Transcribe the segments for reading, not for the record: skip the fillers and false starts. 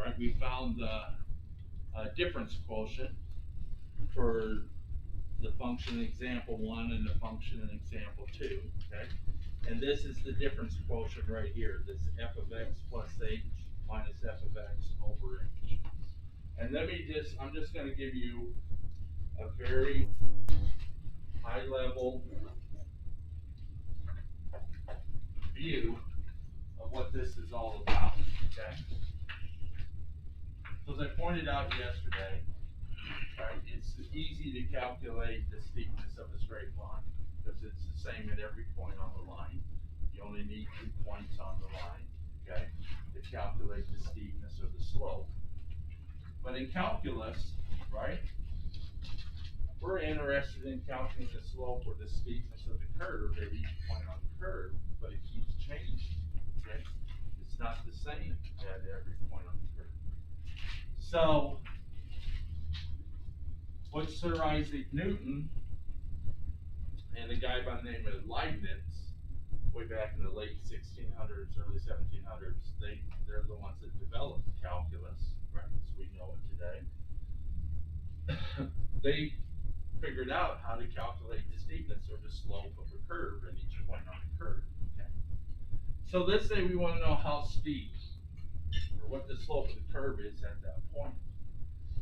right, we found the difference quotient for the function in example 1 and the function in example 2, okay? And this is the difference quotient right here, this f of x plus h minus f of x over h. And I'm just going to give you a very high level view of what this is all about, okay? So as I pointed out yesterday, right, it's easy to calculate the steepness of a straight line because it's the same at every point on the line. You only need 2 points on the line, okay, to calculate the steepness or the slope. But in calculus, right, we're interested in calculating the slope or the steepness of the curve at each point on the curve, but it keeps changing, okay? It's not the same at every point on the curve. So, what Sir Isaac Newton and a guy by the name of Leibniz, way back in the late 1600s, early 1700s, they're the ones that developed calculus, right, as we know it today. They figured out how to calculate the steepness or the slope of a curve at each point on the curve. Okay. So let's say we want to know how steep or what the slope of the curve is at that point.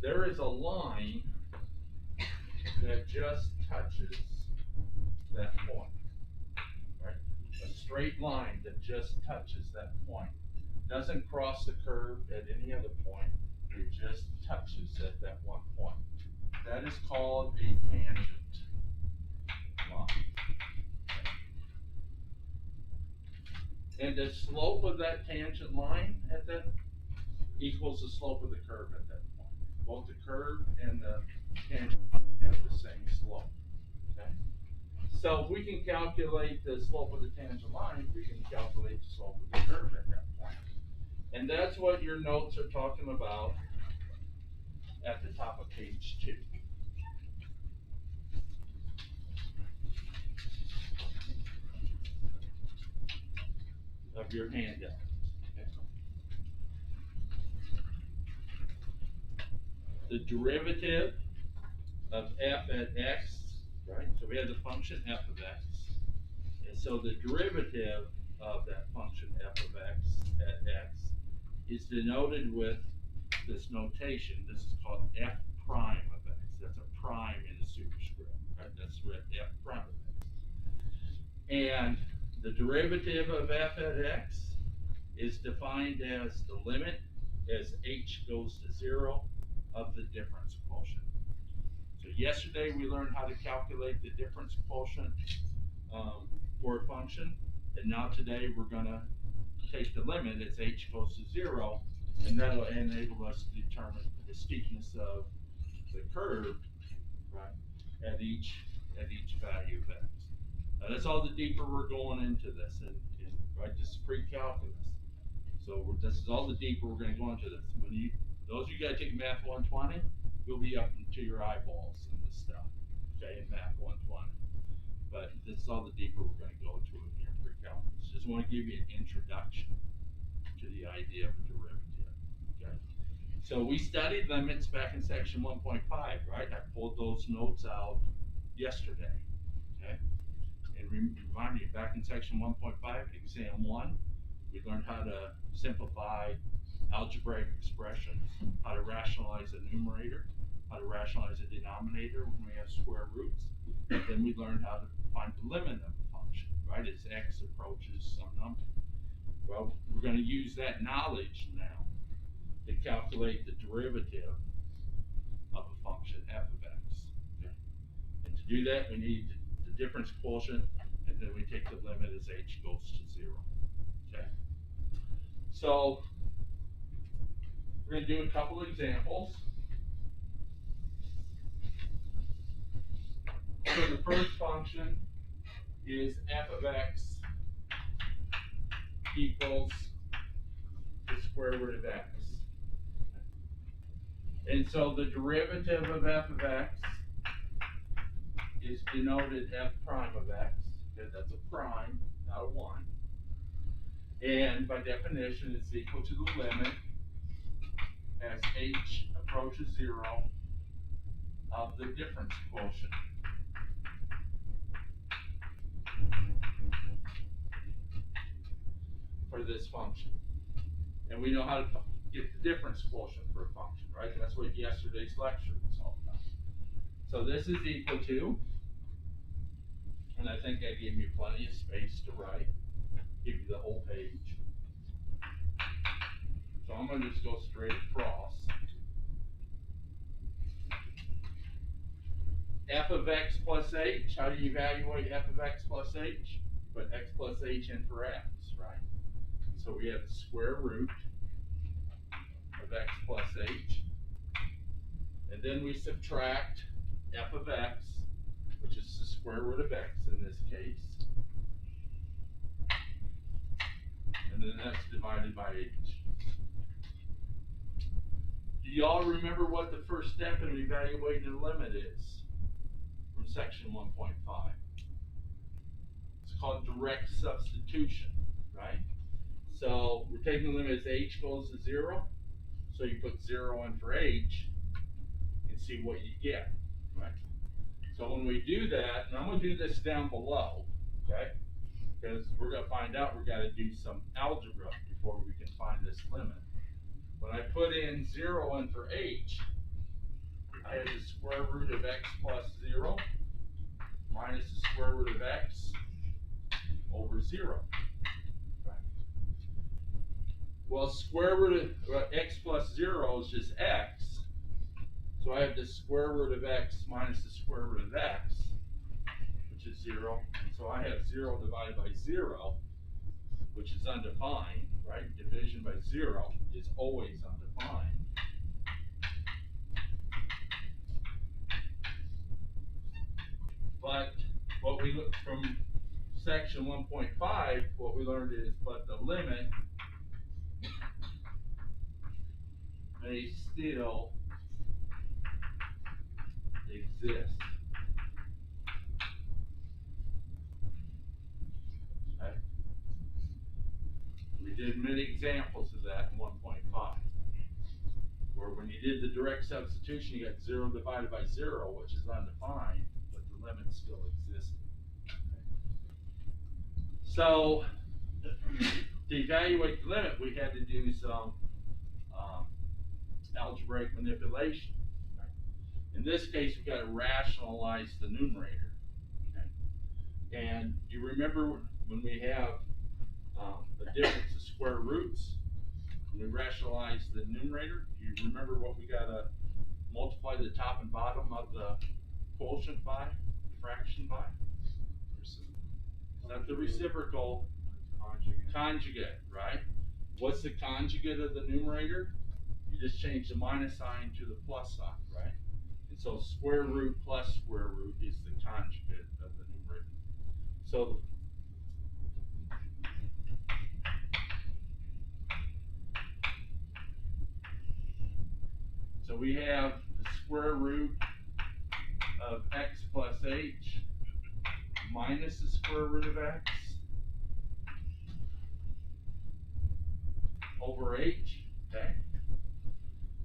There is a line that just touches that point, right? A straight line that just touches that point. Doesn't cross the curve at any other point. It just touches at that one point. That is called a tangent line. And the slope of that tangent line at that equals the slope of the curve at that point. Both the curve and the tangent line have the same slope. Okay? So if we can calculate the slope of the tangent line, we can calculate the slope of the curve at that point. And that's what your notes are talking about at the top of page 2. Of your handout. Okay. The derivative of f at x, right? So we have the function f of x. And so the derivative of that function f of x at x is denoted with this notation. This is called f prime of x. That's a prime in the superscript, right? That's f prime of x. And the derivative of f at x is defined as the limit as h goes to 0 of the difference quotient. So yesterday we learned how to calculate the difference quotient for a function, and now today we're going to take the limit as h goes to 0, and that'll enable us to determine the steepness of the curve, right, at each value of x. That's all the deeper we're going into this, and right, this is pre-calculus. So this is all the deeper we're going to go into this. When those of you guys take Math 120, you'll be up to your eyeballs in this stuff, okay, in Math 120. But this is all the deeper we're going to go to in here pre-calculus. Just want to give you an introduction to the idea of a derivative, okay? So we studied limits back in section 1.5, right? I pulled those notes out yesterday, okay? And remind you, back in section 1.5, exam 1, we learned how to simplify algebraic expressions, how to rationalize a numerator, how to rationalize a denominator when we have square roots. And then we learned how to find the limit of a function, right, as x approaches some number. Well, we're going to use that knowledge now to calculate the derivative of a function f of x. Okay? And to do that, we need the difference quotient, and then we take the limit as h goes to 0. Okay. So we're going to do a couple examples. So the first function is f of x equals the square root of x. And so the derivative of f of x is denoted f prime of x. Okay, that's a prime, not a 1. And by definition, it's equal to the limit as h approaches 0 of the difference quotient. For this function. And we know how to get the difference quotient for a function, right? That's what yesterday's lecture was all about. So this is equal to, and I think I gave you plenty of space to write, give you the whole page. So I'm going to just go straight across. F of x plus h, how do you evaluate f of x plus h? Put x plus h in for x, right? So we have the square root of x plus h. And then we subtract f of x, which is the square root of x in this case. And then that's divided by h. Do y'all remember what the first step in evaluating a limit is from section 1.5? It's called direct substitution, right? So we're taking the limit as h goes to 0. So you put 0 in for h and see what you get, right? So when we do that, and I'm going to do this down below, okay? Because we're going to find out we've got to do some algebra before we can find this limit. When I put in 0 in for h, I have the square root of x plus 0 minus the square root of x over 0. Right. Well, square root of x plus 0 is just x. So I have the square root of x minus the square root of x, which is 0. So I have 0 divided by 0, which is undefined, right? Division by 0 is always undefined. But what we look from section 1.5, what we learned is, but the limit may still exist. Okay? We did many examples of that in 1.5, where when you did the direct substitution, you got 0 divided by 0, which is undefined, but the limit still existed. So to evaluate the limit, we had to do some algebraic manipulation. Right? In this case, we've got to rationalize the numerator. Okay? And you remember when we have the difference of square roots, when we rationalize the numerator, you remember what we got to multiply the top and bottom of the quotient by, fraction by? Not the reciprocal, conjugate, right? What's the conjugate of the numerator? You just change the minus sign to the plus sign, right? And so square root plus square root is the conjugate of the numerator. So we have the square root of x plus h minus the square root of x over h, okay?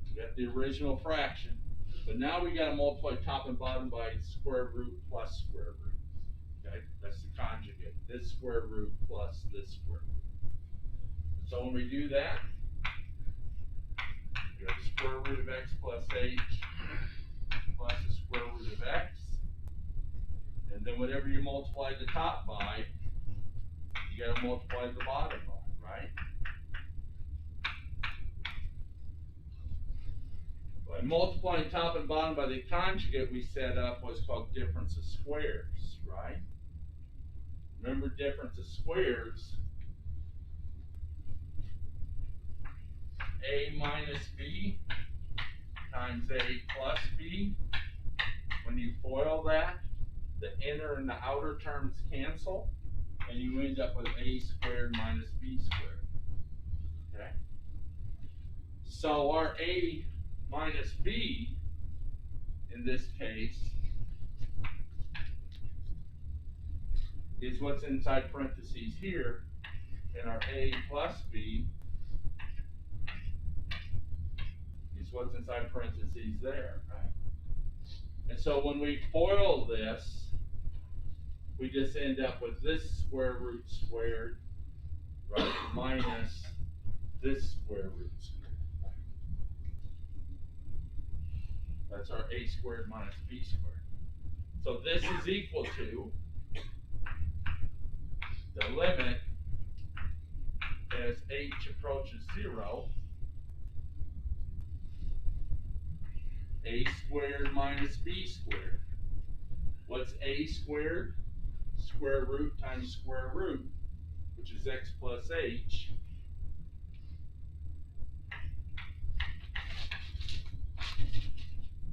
We got the original fraction, but now we got to multiply top and bottom by square root plus square root, okay? That's the conjugate, this square root plus this square root. So when we do that, we have the square root of x plus h plus the square root of x, and then whatever you multiply the top by, you got to multiply the bottom by, right? By multiplying top and bottom by the conjugate we set up what's called difference of squares, right? Remember difference of squares, a minus b times a plus b. When you FOIL that, the inner and the outer terms cancel, and you end up with a squared minus b squared. Okay? So our a minus b, in this case, is what's inside parentheses here, and our a plus b what's inside parentheses there, right? And so when we FOIL this, we just end up with this square root squared, right, minus this square root squared. That's our a squared minus b squared. So this is equal to the limit as h approaches 0, a squared minus b squared. What's a squared? Square root times square root, which is x plus h.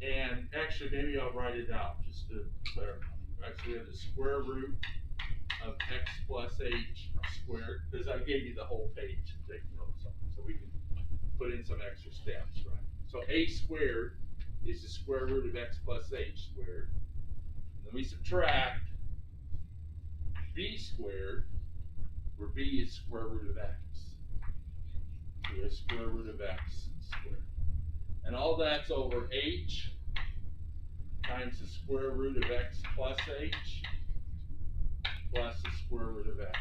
And actually, maybe I'll write it out just to clarify. Right, so we have the square root of x plus h squared, because I gave you the whole page to take notes on, so we can put in some extra steps, right? So a squared is the square root of x plus h squared. And then we subtract b squared, where b is square root of x. So we have square root of x squared. And all that's over h times the square root of x plus h plus the square root of x.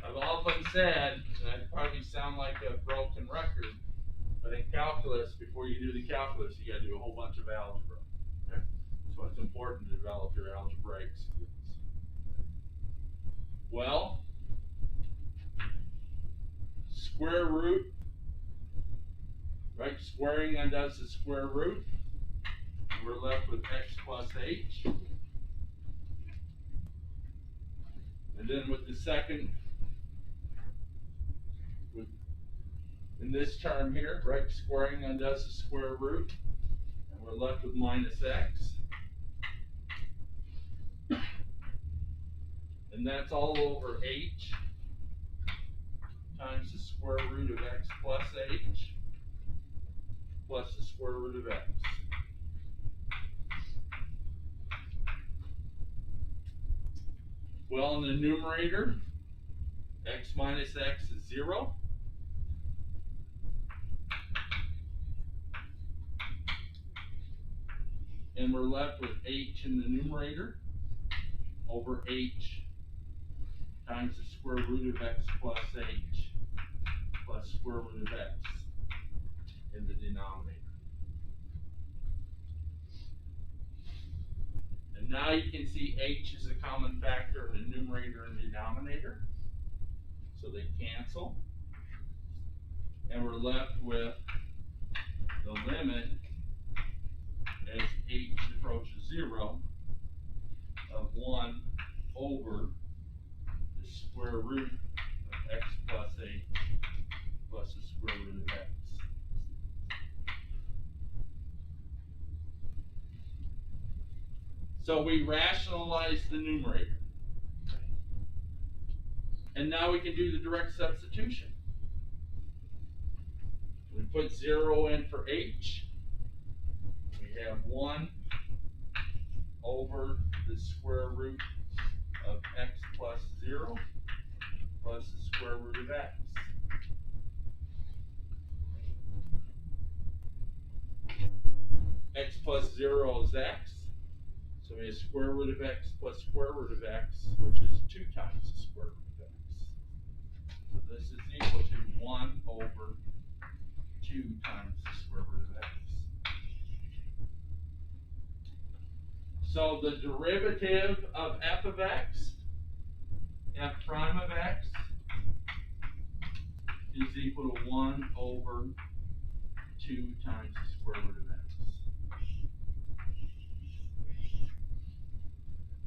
I've often said, and I probably sound like a broken record, but in calculus, before you do the calculus, you got to do a whole bunch of algebra. Okay? So it's important to develop your algebraic skills. Well, square root, right? Squaring undoes the square root. We're left with x plus h. And then with the second, in this term here, right, squaring undoes the square root, and we're left with minus x. And that's all over h times the square root of x plus h plus the square root of x. Well, in the numerator, x minus x is 0. And we're left with h in the numerator over h times the square root of x plus h plus square root of x in the denominator. And now you can see h is a common factor in the numerator and denominator, so they cancel. And we're left with the limit as h approaches 0 of 1 over the square root of x plus h plus the square root of x. So we rationalize the numerator. And now we can do the direct substitution. We put 0 in for h. We have 1 over the square root of x plus 0 plus the square root of x. X plus 0 is x. So we have square root of x plus square root of x, which is 2 times the square root of x. So this is equal to 1 over 2 times the square root of x. So the derivative of f of x, f prime of x, is equal to 1 over 2 times the square root of x.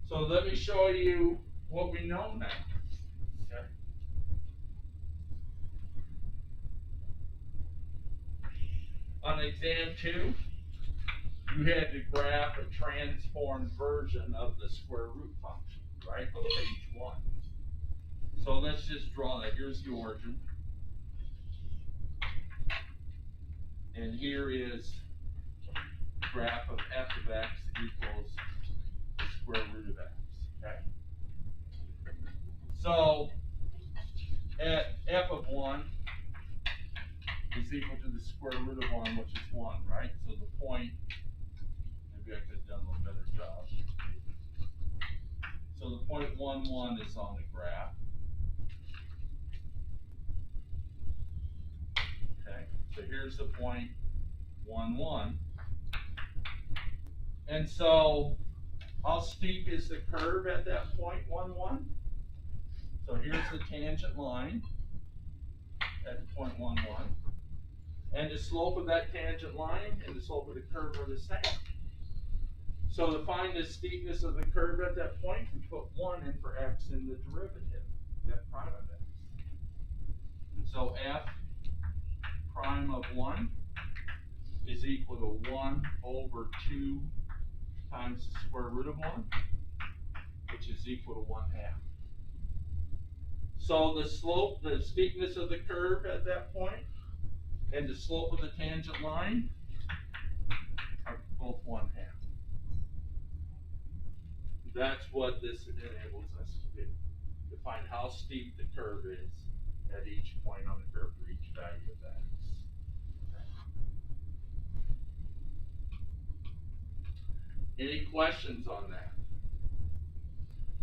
So let me show you what we know now. Okay. On exam 2, you had to graph a transformed version of the square root function, right, on page 1. So let's just draw that. Here's the origin. And here is graph of f of x equals the square root of x, okay? So, at f of 1 is equal to the square root of 1, which is 1, right? So the point, maybe I could have done a little better job. So the point 1, 1 is on the graph. Okay, so here's the point 1, 1. And so, how steep is the curve at that point 1, 1? So here's the tangent line at the point 1, 1. And the slope of that tangent line and the slope of the curve are the same. So to find the steepness of the curve at that point, we put 1 in for x in the derivative, f prime of x. So f prime of 1 is equal to 1 over 2 times the square root of 1, which is equal to 1/2. So the slope, the steepness of the curve at that point, and the slope of the tangent line are both 1/2. That's what this enables us to do, to find how steep the curve is at each point on the curve for each value of x. Any questions on that?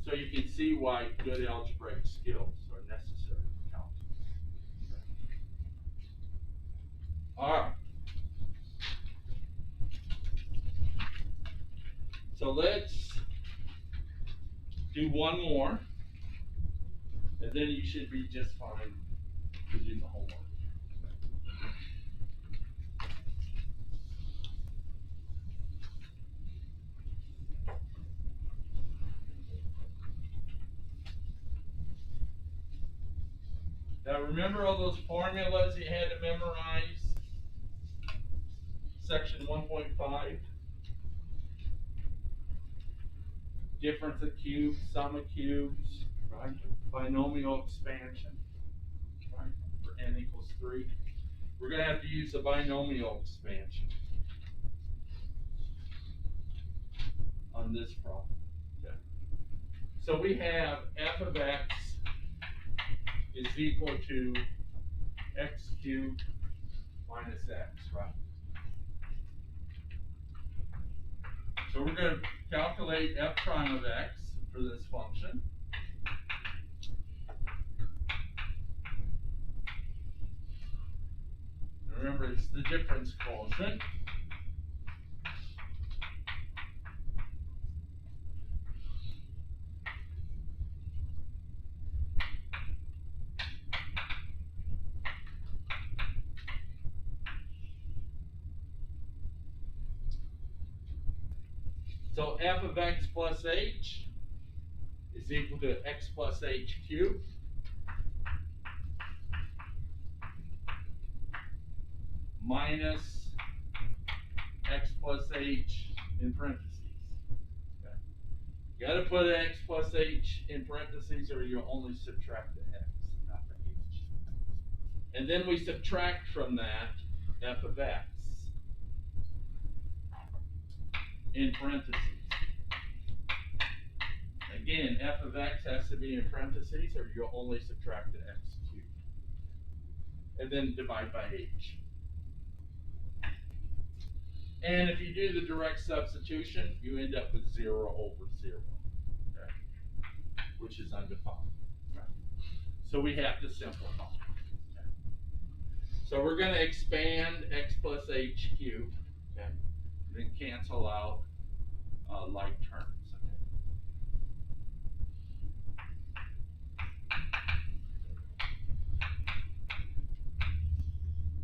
So you can see why good algebraic skills are necessary in calculus. All right. So let's do one more, and then you should be just fine to do the homework. Now remember all those formulas you had to memorize? Section 1.5. Difference of cubes, sum of cubes, right? Binomial expansion, right? For n equals 3. We're going to have to use a binomial expansion on this problem. Okay. So we have f of x is equal to x cubed minus x, right? So we're going to calculate f prime of x for this function. Remember, it's the difference quotient. So f of x plus h is equal to x plus h cubed minus x plus h in parentheses. Okay. You got to put x plus h in parentheses or you'll only subtract the x, not the h. And then we subtract from that f of x in parentheses. Again, f of x has to be in parentheses or you'll only subtract the x cubed. And then divide by h. And if you do the direct substitution, you end up with 0 over 0, okay? Which is undefined. Right? So we have to simplify. Okay? So we're going to expand x plus h cubed, okay? And then cancel out like terms.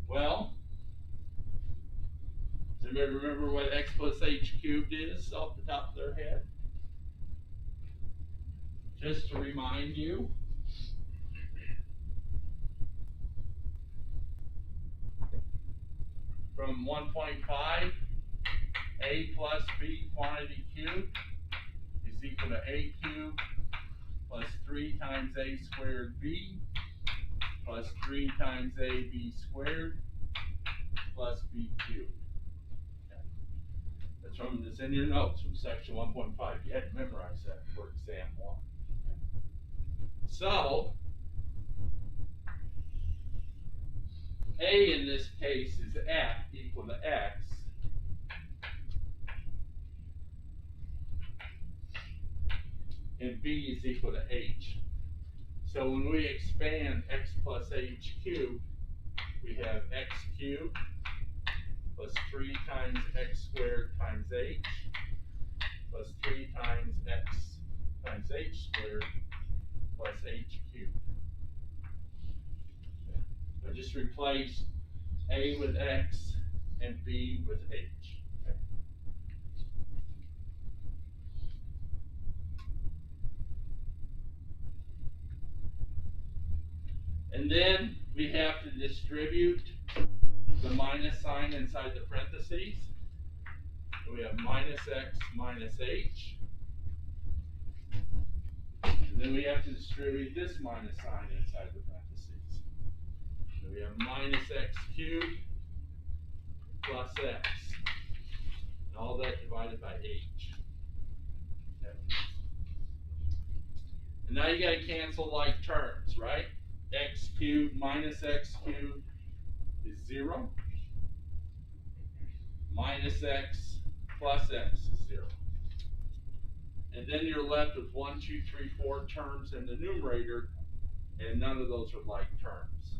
Well, does anybody remember what x plus h cubed is off the top of their head? Just to remind you, from 1.5, a plus b quantity cubed is equal to a cubed plus 3 times a squared b plus 3 times ab squared plus b cubed. Okay. It's in your notes from section 1.5. You had to memorize that for exam 1. So, A in this case is F equal to X. And B is equal to H. So when we expand X plus H cubed, we have X cubed plus 3 times X squared times H plus 3 times X times H squared plus H cubed. I just replaced A with X and B with H. Okay. And then we have to distribute the minus sign inside the parentheses. So we have minus X minus H. And then we have to distribute this minus sign inside the parentheses. So we have minus X cubed plus X. And all that divided by H. Okay. And now you got to cancel like terms, right? X cubed minus X cubed is 0. Minus X plus X is 0. And then you're left with 1, 2, 3, 4 terms in the numerator, and none of those are like terms.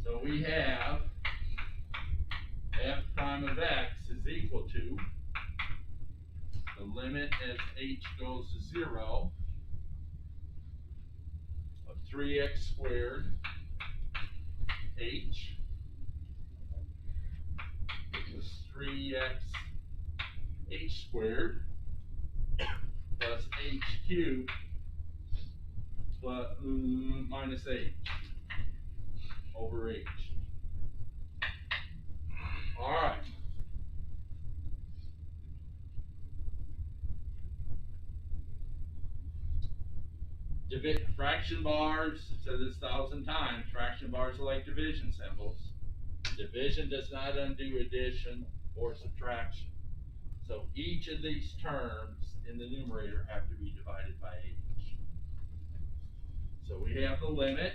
So we have f prime of x is equal to the limit as h goes to 0 of 3x squared h equals 3x h squared plus h cubed plus minus h over h. All right. Fraction bars, I've said this 1,000 times, fraction bars are like division symbols. Division does not undo addition or subtraction. So each of these terms in the numerator have to be divided by h. So we have the limit.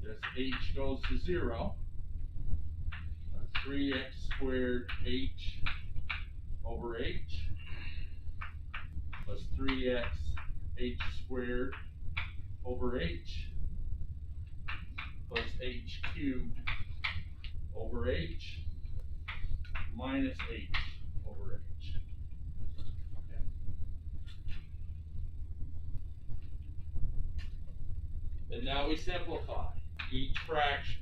As h goes to 0, 3x squared h over h plus 3x h squared over h plus h cubed over h minus h over h. Okay. And now we simplify each fraction,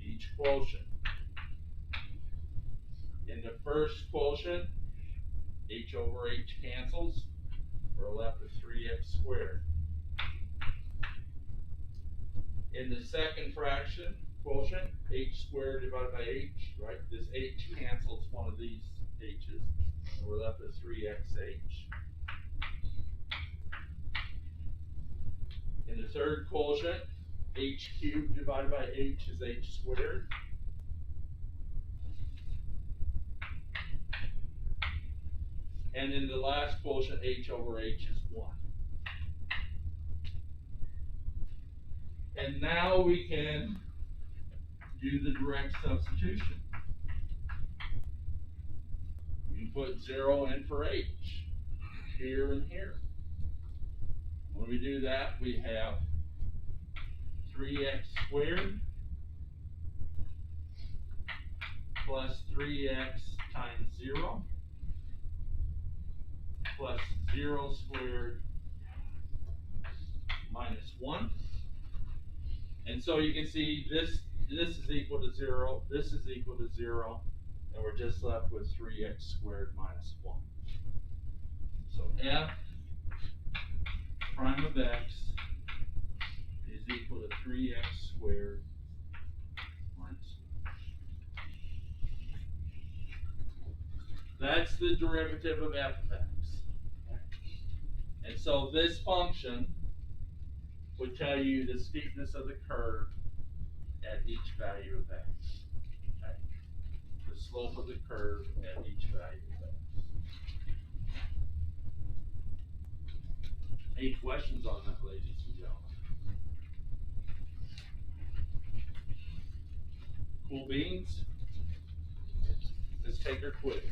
each quotient. In the first quotient, h over h cancels. We're left with 3x squared. In the second fraction, quotient, h squared divided by h, right? This h cancels one of these h's. And we're left with 3xh. In the third quotient, h cubed divided by h is h squared. And in the last quotient, h over h is 1. And now we can do the direct substitution. We can put 0 in for h, here and here. When we do that, we have 3x squared plus 3x times 0 plus 0 squared minus 1. And so you can see this is equal to 0, this is equal to 0, and we're just left with 3x squared minus 1. So f prime of x is equal to 3x squared minus 1. That's the derivative of f of x. And so this function would tell you the steepness of the curve at each value of x. Okay? The slope of the curve at each value of x. Any questions on that, ladies and gentlemen? Cool beans? Let's take our quiz.